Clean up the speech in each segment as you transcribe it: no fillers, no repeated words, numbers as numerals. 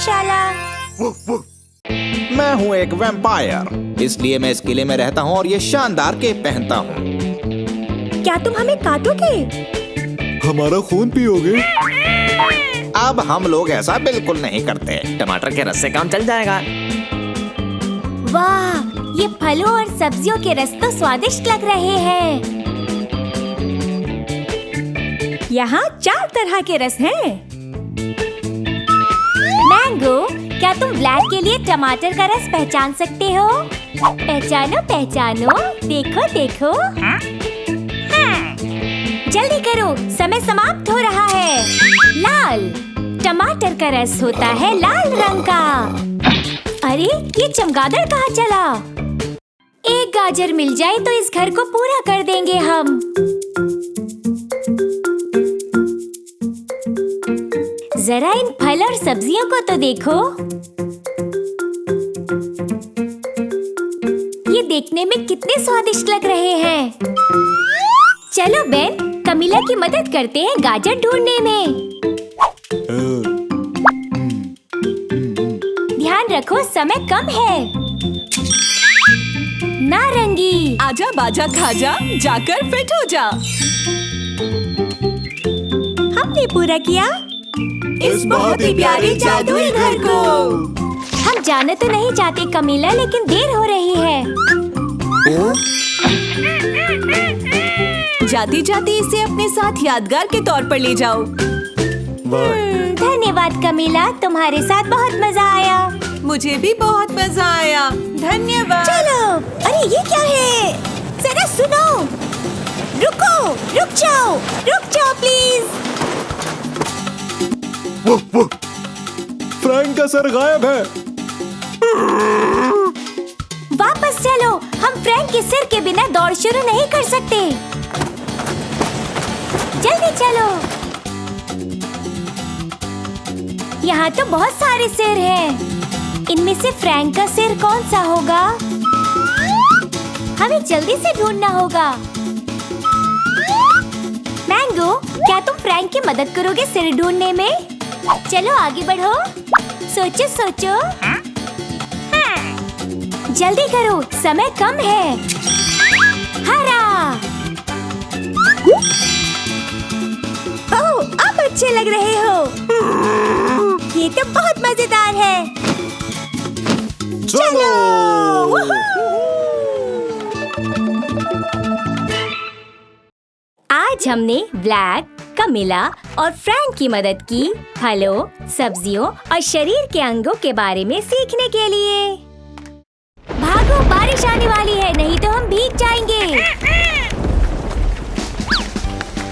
प्रयोगशाला। मैं हूँ एक वैम्पायर, इसलिए मैं इस किले में रहता हूँ और ये शानदार केप पहनता हूँ। क्या तुम हमें काटोगे? हमारा खून पियोगे? अब हम लोग ऐसा बिल्कुल नहीं करते। टमाटर के रस से काम चल जाएगा। वाह, ये फलों और सब्जियों के रस तो स्वादिष्ट लग रहे हैं। यहाँ 4 तरह के रस हैं। मैंगो, क्या तुम ब्लैक के लिए टमाटर का रस पहचान सकते हो? पहचानो पहचानो, देखो देखो। जल्दी करो, समय समाप्त हो रहा है। लाल, टमाटर का रस होता है लाल रंग का। अरे, ये चमगादड़ कहाँ चला? एक गाजर मिल जाए तो इस घर को पूरा कर देंगे हम। जरा इन फल और सब्जियों को तो देखो। ये देखने में कितने स्वादिष्ट लग रहे हैं। चलो बेन, कमीला की मदद करते हैं गाजर ढूंढने में। ध्यान रखो, समय कम है। नारंगी, आजा बाजा खाजा, जाकर फिट हो जा। हमने पूरा किया इस बहुत ही प्यारे जादुई घर को। हम जाना तो नहीं चाहते कमीला, लेकिन देर हो रही है। जाती जाती इसे अपने साथ यादगार के तौर पर ले जाओ। धन्यवाद कमीला, तुम्हारे साथ बहुत मजा आया। मुझे भी बहुत मजा आया, धन्यवाद। चलो, अरे ये क्या है? जरा सुनो। रुको, रुक जाओ प्लीज। फ्रैंक का सर गायब है। वापस चलो, हम फ्रैंक के सिर के बिना दौड़ शुरू नहीं कर सकते। जल्दी चलो। यहाँ तो बहुत सारे सिर हैं। इनमें से फ्रैंक का सिर कौन सा होगा? हमें जल्दी से ढूंढना होगा। मैंगो, क्या तुम फ्रैंक की मदद करोगे सिर ढूंढने में? चलो आगे बढ़ो। सोचो सोचो। जल्दी करो, समय कम है। हरा। ओह, आप अच्छे लग रहे हो। ये तो बहुत मजेदार है। चलो। आज हमने ब्लैक, कमीला और फ्रैंक की मदद की फलों, सब्जियों और शरीर के अंगों के बारे में सीखने के लिए। भागो, बारिश आने वाली है, नहीं तो हम भीग जाएंगे।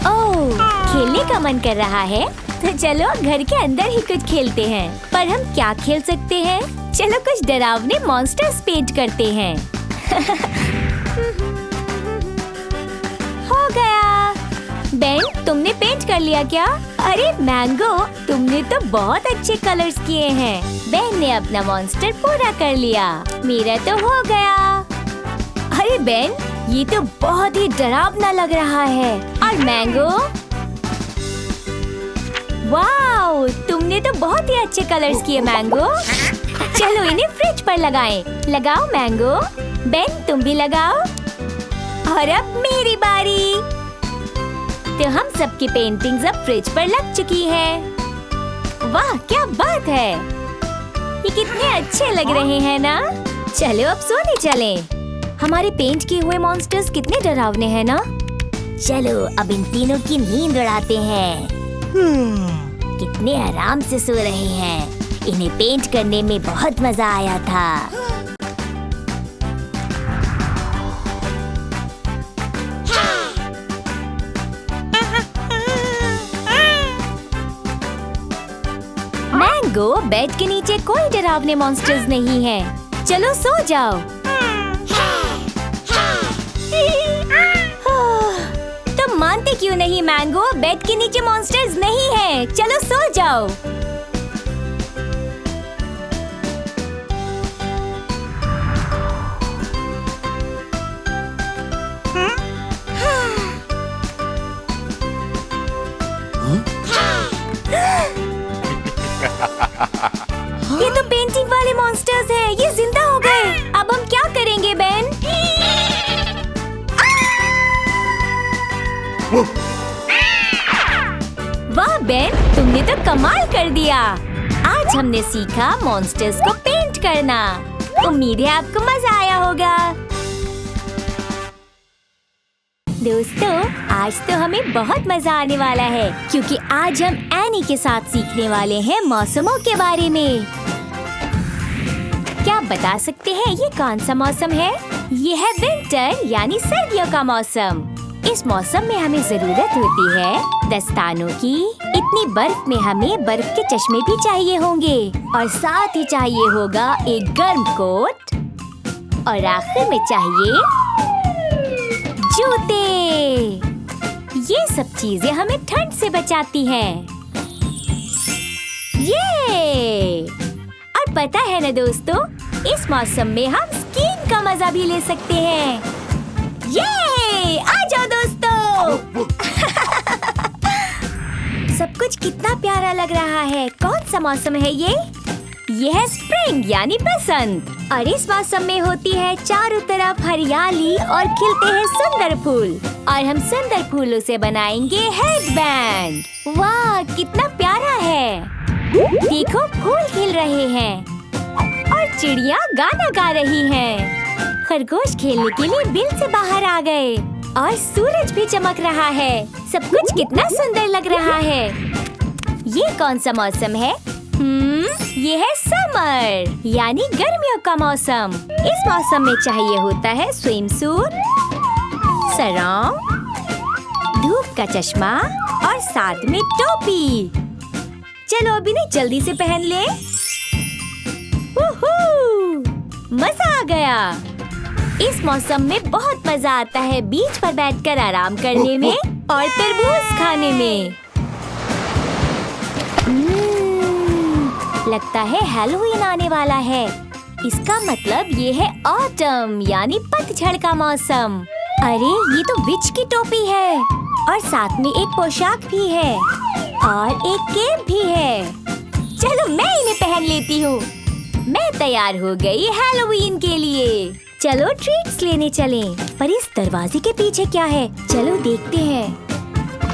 ओह, खेलने का मन कर रहा है तो चलो घर के अंदर ही कुछ खेलते हैं। पर हम क्या खेल सकते हैं? चलो कुछ डरावने मॉन्स्टर्स पेंट करते हैं। हो गया। बेन, तुमने पेंट कर लिया क्या? अरे मैंगो, तुमने तो बहुत अच्छे कलर्स किए हैं। बेन ने अपना मॉन्स्टर पूरा कर लिया। मेरा तो हो गया। अरे बेन, ये तो बहुत ही डरावना लग रहा है। और मैंगो, वाओ, तुमने तो बहुत ही अच्छे कलर्स किए मैंगो। चलो इन्हें फ्रिज पर लगाएं। लगाओ मैंगो। बेन, तुम भी लगाओ। और अब मेरी बारी। तो हम सबकी पेंटिंग्स अब फ्रिज पर लग चुकी हैं। वाह, क्या बात है। ये कितने अच्छे लग रहे हैं ना। चलो अब सोने चलें। हमारे पेंट किए हुए मॉन्स्टर्स कितने डरावने हैं ना। चलो अब इन तीनों की नींद उड़ाते हैं। कितने आराम से सो रहे हैं। इन्हें पेंट करने में बहुत मजा आया था। मैंगो, बेड के नीचे कोई डरावने मॉन्स्टर्स नहीं हैं। चलो सो जाओ। तुम मानते क्यों नहीं मैंगो? बेड के नीचे मॉन्स्टर्स नहीं हैं। चलो सो जाओ। ये तो पेंटिंग वाले मॉन्स्टर्स हैं। ये जिंदा हो गए। अब हम क्या करेंगे बेन? वाह बेन, तुमने तो कमाल कर दिया। आज हमने सीखा मॉन्स्टर्स को पेंट करना। उम्मीद है आपको मजा आया होगा। दोस्तों, आज तो हमें बहुत मजा आने वाला है क्योंकि आज हम एनी के साथ सीखने वाले हैं मौसमों के बारे में। क्या आप बता सकते हैं ये कौन सा मौसम है? ये है विंटर यानी सर्दियों का मौसम। इस मौसम में हमें जरूरत होती है दस्तानों की। इतनी बर्फ में हमें बर्फ के चश्मे भी चाहिए होंगे और साथ ही चाहिए होगा एक गर्म कोट और आखिर में चाहिए जूते। ये सब चीजें हमें ठंड से बचाती हैं। ये और पता है ना दोस्तों, इस मौसम में हम स्कीइंग का मजा भी ले सकते हैं। ये आ जाओ दोस्तों। सब कुछ कितना प्यारा लग रहा है। कौन सा मौसम है ये? ये है स्प्रिंग यानी बसंत। और इस मौसम में होती है चारों तरफ हरियाली और खिलते हैं सुंदर फूल। और हम सुंदर फूलों से बनाएंगे हेडबैंड। वाह, कितना प्यारा है। देखो, फूल खिल रहे हैं और चिड़िया गाना गा रही हैं। खरगोश खेलने के लिए बिल से बाहर आ गए और सूरज भी चमक रहा है। सब कुछ कितना सुंदर लग रहा है। ये कौन सा मौसम है? ये है समर यानी गर्मियों का मौसम। इस मौसम में चाहिए होता है स्विमसूट, सरौं, धूप का चश्मा और साथ में टोपी। चलो अभी नहीं, जल्दी से पहन ले। मजा आ गया। इस मौसम में बहुत मजा आता है बीच पर बैठकर आराम करने में और तरबूज खाने में। लगता है हैलोवीन आने वाला है। इसका मतलब ये है ऑटम यानी पतझड़ का मौसम। अरे, ये तो विच की टोपी है और साथ में एक पोशाक भी है और एक कैप भी है। चलो मैं इन्हें पहन लेती हूँ। मैं तैयार हो गई हैलोवीन के लिए। चलो ट्रीट्स लेने चलें। पर इस दरवाजे के पीछे क्या है? चलो देखते हैं।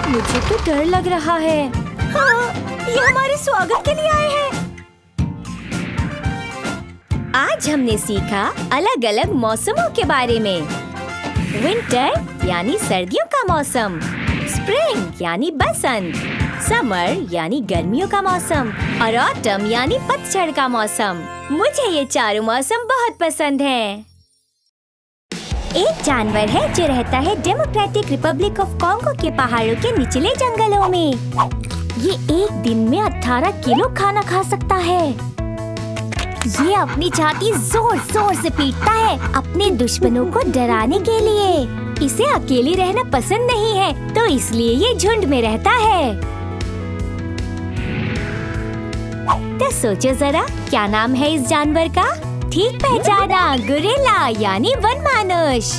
मुझे तो डर लग रहा है। हाँ, ये हमारे स्वागत के लिए आए हैं। आज हमने सीखा अलग अलग मौसमों के बारे में। विंटर यानी सर्दियों का मौसम, स्प्रिंग यानी बसंत, समर यानी गर्मियों का मौसम और ऑटम यानी पतझड़ का मौसम। मुझे ये चारों मौसम बहुत पसंद हैं। एक जानवर है जो रहता है डेमोक्रेटिक रिपब्लिक ऑफ कॉन्गो के पहाड़ों के निचले जंगलों में। ये एक दिन में 18 किलो खाना खा सकता है। ये अपनी छाती जोर जोर से पीटता है अपने दुश्मनों को डराने के लिए। इसे अकेले रहना पसंद नहीं है, तो इसलिए ये झुंड में रहता है। तो सोचो जरा, क्या नाम है इस जानवर का? ठीक पहचाना, गोरिल्ला यानी वनमानुष।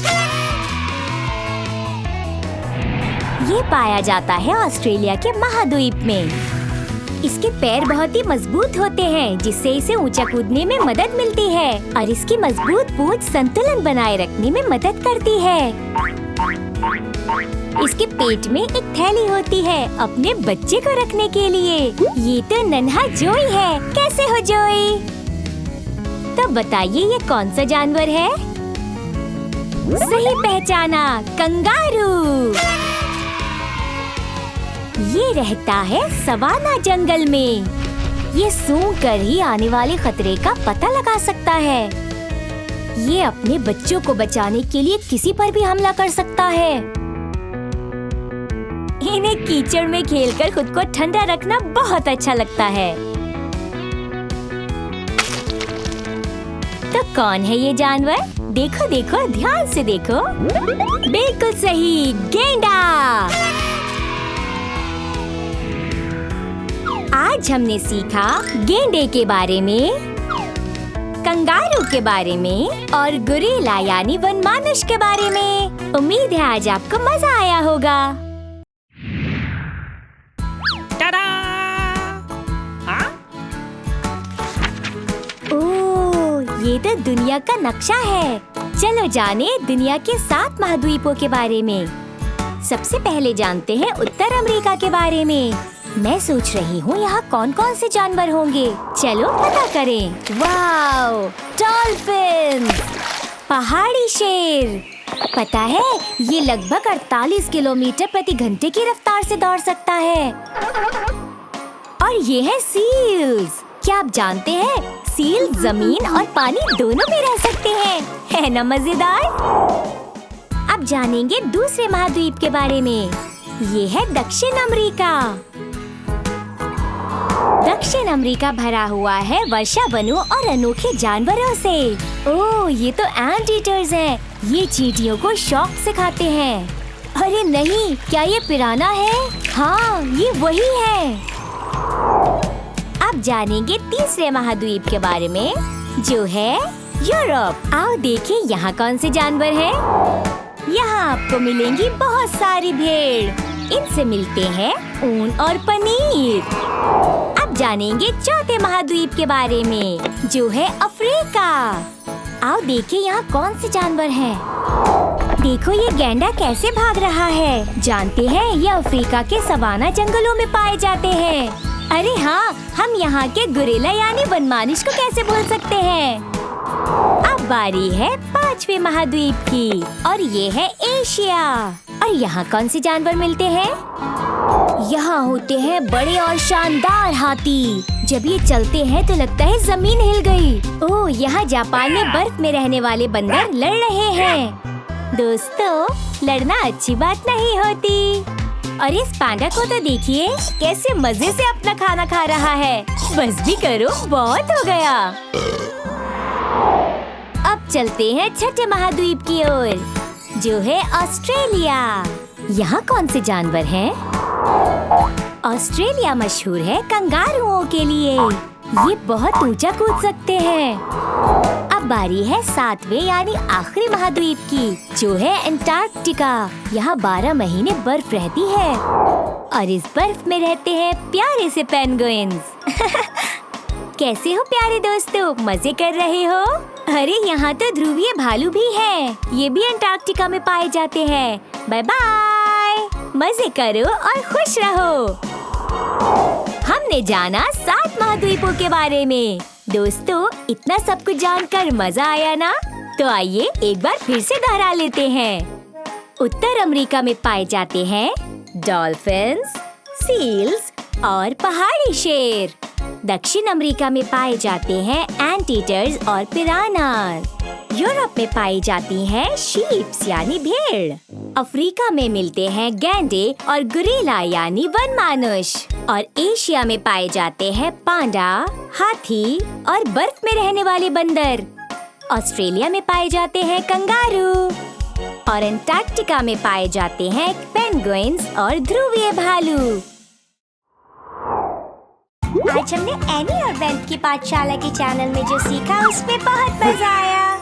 ये पाया जाता है ऑस्ट्रेलिया के महाद्वीप में। इसके पैर बहुत ही मजबूत होते हैं, जिससे इसे ऊंचा कूदने में मदद मिलती है और इसकी मजबूत पूंछ संतुलन बनाए रखने में मदद करती है। इसके पेट में एक थैली होती है अपने बच्चे को रखने के लिए। ये तो नन्हा जोई है। कैसे हो जोई? तो बताइए ये कौन सा जानवर है? सही पहचाना, कंगारू। ये रहता है सवाना जंगल में। ये सूंघ कर ही आने वाले खतरे का पता लगा सकता है। ये अपने बच्चों को बचाने के लिए किसी पर भी हमला कर सकता है। इन्हें कीचड़ में खेलकर खुद को ठंडा रखना बहुत अच्छा लगता है। तो कौन है ये जानवर? देखो देखो, ध्यान से देखो। बिल्कुल सही, गेंडा। आज हमने सीखा गेंडे के बारे में, कंगारू के बारे में और गोरिल्ला यानी वनमानुष के बारे में। उम्मीद है आज आपको मजा आया होगा। ये तो दुनिया का नक्शा है। चलो जाने दुनिया के 7 महाद्वीपों के बारे में। सबसे पहले जानते हैं उत्तर अमेरिका के बारे में। मैं सोच रही हूँ यहाँ कौन कौन से जानवर होंगे। चलो पता करें। वाओ, डॉल्फिन, पहाड़ी शेर। पता है ये लगभग 48 किलोमीटर प्रति घंटे की रफ्तार से दौड़ सकता है। और ये है सील्स। क्या आप जानते हैं सील जमीन और पानी दोनों में रह सकते हैं? है ना मजेदार? अब जानेंगे दूसरे महाद्वीप के बारे में। ये है दक्षिण अमेरिका। दक्षिण अमेरिका भरा हुआ है वर्षा वनों और अनोखे जानवरों से। ओह, ये तो एंट ईटर्स हैं। ये चींटियों को शौक से खाते हैं। अरे नहीं, क्या ये पिराना है? हाँ, ये वही है। अब जानेंगे तीसरे महाद्वीप के बारे में, जो है यूरोप। आओ देखें यहाँ कौन से जानवर हैं। यहाँ आपको मिलेंगी बहुत सारी भेड़। इनसे मिलते हैं ऊन और पनीर। अब जानेंगे चौथे महाद्वीप के बारे में, जो है अफ्रीका। आओ देखें यहाँ कौन से जानवर हैं। देखो ये गैंडा कैसे भाग रहा है। जानते हैं ये अफ्रीका के सवाना जंगलों में पाए जाते हैं। अरे हाँ, हम यहाँ के गोरिल्ला यानी वनमानुष को कैसे भूल सकते हैं। अब बारी है पांचवे महाद्वीप की, और ये है एशिया। और यहाँ कौन से जानवर मिलते हैं? यहाँ होते हैं बड़े और शानदार हाथी। जब ये चलते हैं तो लगता है जमीन हिल गई। ओह, यहाँ जापान में बर्फ में रहने वाले बंदर लड़ रहे हैं। दोस्तों, लड़ना अच्छी बात नहीं होती। और इस पांडा को तो देखिए कैसे मजे से अपना खाना खा रहा है। बस भी करो, बहुत हो गया। अब चलते हैं छठे महाद्वीप की ओर, जो है ऑस्ट्रेलिया। यहाँ कौन से जानवर हैं? ऑस्ट्रेलिया मशहूर है कंगारुओं के लिए। ये बहुत ऊंचा कूद सकते हैं। अब बारी है सातवें यानी आखिरी महाद्वीप की, जो है अंटार्कटिका। यहाँ 12 महीने बर्फ रहती है और इस बर्फ में रहते हैं प्यारे से पेंगुइन्स। कैसे हो प्यारे दोस्तों, मजे कर रहे हो? अरे यहाँ तो ध्रुवीय भालू भी है। ये भी अंटार्कटिका में पाए जाते हैं। बाय बाय, मजे करो और खुश रहो। हमने जाना 7 महाद्वीपों के बारे में। दोस्तों, इतना सब कुछ जानकर मजा आया ना? तो आइए एक बार फिर से दोहरा लेते हैं। उत्तर अमेरिका में पाए जाते हैं डॉल्फिन्स, सील्स और पहाड़ी शेर। दक्षिण अमेरिका में पाए जाते हैं एंट ईटर्स और पिरानास। यूरोप में पाई जाती हैं शीप्स यानी भेड़। अफ्रीका में मिलते हैं गैंडे और गोरिल्ला यानी वनमानुष। और एशिया में पाए जाते हैं पांडा, हाथी और बर्फ में रहने वाले बंदर। ऑस्ट्रेलिया में पाए जाते हैं कंगारू और अंटार्कटिका में पाए जाते हैं पेंगुइन्स और ध्रुवीय भालू। आज हमने एनी और बेन की पाठशाला के चैनल में जो सीखा उसमें बहुत मजा आया।